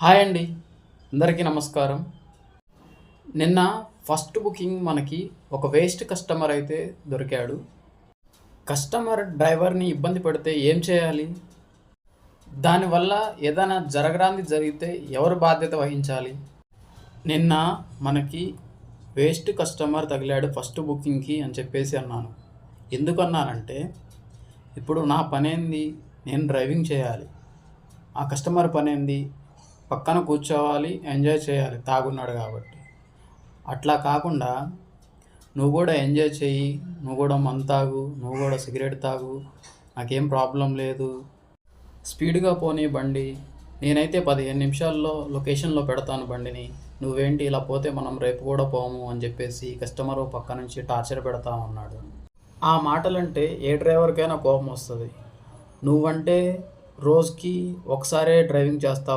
Hi అండి, అందరికీ నమస్కారం. నిన్న ఫస్ట్ బుకింగ్ మనకి ఒక వేస్ట్ కస్టమర్ అయితే దొరికాడు. కస్టమర్ డ్రైవర్ని ఇబ్బంది పెడితే ఏం చేయాలి? దానివల్ల ఏదైనా జరగరాంది జరిగితే ఎవరు బాధ్యత వహించాలి? నిన్న మనకి వేస్ట్ కస్టమర్ తగిలాడు ఫస్ట్ బుకింగ్కి అని చెప్పేసి అన్నాను. ఎందుకన్నానంటే ఇప్పుడు నా పనేంది, నేను డ్రైవింగ్ చేయాలి. ఆ కస్టమర్ పనేంది, పక్కన కూర్చోవాలి, ఎంజాయ్ చేయాలి తాగున్నాడు కాబట్టి. అట్లా కాకుండా నువ్వు కూడా ఎంజాయ్ చెయ్యి, నువ్వు కూడా మందు తాగు, నువ్వు కూడా సిగరెట్ తాగు, నాకేం ప్రాబ్లం లేదు, స్పీడ్గా పోనీ బండి, నేనైతే 15 నిమిషాల్లో లొకేషన్లో పెడతాను బండిని, నువ్వేంటి ఇలా పోతే మనం రేపు కూడా పోము అని చెప్పేసి కస్టమర్ పక్క నుంచి టార్చర్ పెడతా ఉన్నాడు. ఆ మాటలంటే ఏ డ్రైవర్కైనా కోపం వస్తుంది. నువ్వంటే రోజుకి ఒకసారే డ్రైవింగ్ చేస్తావు.